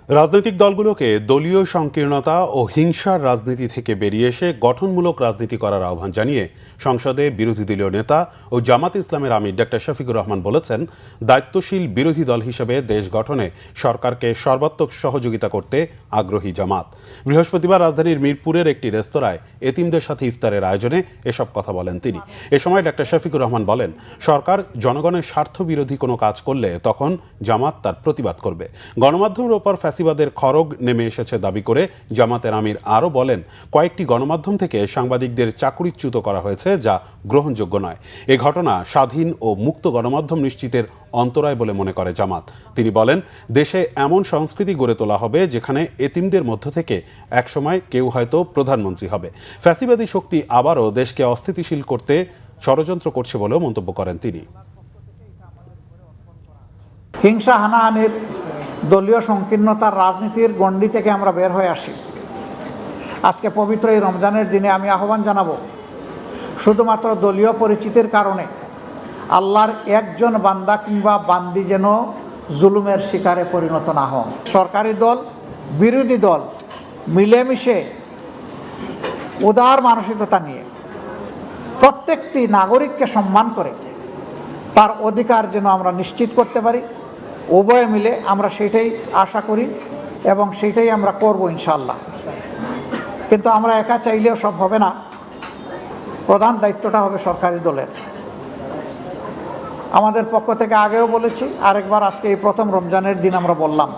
রাজনৈতিক দলগুলোকে দলীয় সংকীর্ণতা ও হিংসার রাজনীতি থেকে বেরিয়ে এসে গঠনমূলক রাজনীতি করার আহ্বান জানিয়ে সংসদে বিরোধী দলীয় নেতা ও জামাত ইসলামের আমির ডক্টর শফিকুর রহমান বলেছেন, দায়িত্বশীল বিরোধী দল হিসেবে দেশ গঠনে সরকারকে সর্বাত্মক সহযোগিতা করতে আগ্রহী জামাত। বৃহস্পতিবার রাজধানীর মিরপুরের একটি রেস্তোরাঁয় এতিমদের সাথে ইফতারের আয়োজনে এসব কথা বলেন তিনি। এ সময় ডক্টর শফিকুর রহমান বলেন, সরকার জনগণের স্বার্থ বিরোধী কোনো কাজ করলে তখন জামাত তার প্রতিবাদ করবে। গণমাধ্যমের ওপর ফ্যাসিবাদের খড়গ নেমে এসেছে দাবি করে জামাতের আমির আরও বলেন, কয়েকটি গণমাধ্যম থেকে সাংবাদিকদের চাকরিচ্যুত করা হয়েছে, যা গ্রহণযোগ্য নয়। এ ঘটনা স্বাধীন ও মুক্ত গণমাধ্যম নিশ্চিতের অন্তরায় বলে মনে করে জামাত। তিনি বলেন, দেশে এমন সংস্কৃতি গড়ে তোলা হবে যেখানে এতিমদের মধ্য থেকে একসময় কেউ হয়তো প্রধানমন্ত্রী হবে। ফ্যাসিবাদী শক্তি আবারও দেশকে অস্থিতিশীল করতে ষড়যন্ত্র করছে বলেও মন্তব্য করেন তিনি। হিংসা হানাহানির দলীয় সংকীর্ণতার রাজনীতির গণ্ডি থেকে আমরা বের হয়ে আসি। আজকে পবিত্র এই রমজানের দিনে আমি আহ্বান জানাবো, শুধুমাত্র দলীয় পরিচিতির কারণে আল্লাহর একজন বান্দা কিংবা বান্দি যেন জুলুমের শিকারে পরিণত না হন। সরকারি দল, বিরোধী দল মিলেমিশে উদার মানসিকতা নিয়ে প্রত্যেকটি নাগরিককে সম্মান করে তার অধিকার যেন আমরা নিশ্চিত করতে পারি, উভয়ে মিলে আমরা সেটাই আশা করি এবং সেটাই আমরা করব ইনশাআল্লাহ। কিন্তু আমরা একা চাইলেও সব হবে না, প্রধান দায়িত্বটা হবে সরকারি দলের। আমাদের পক্ষ থেকে আগেও বলেছি, আরেকবার আজকে এই প্রথম রমজানের দিন আমরা বললাম,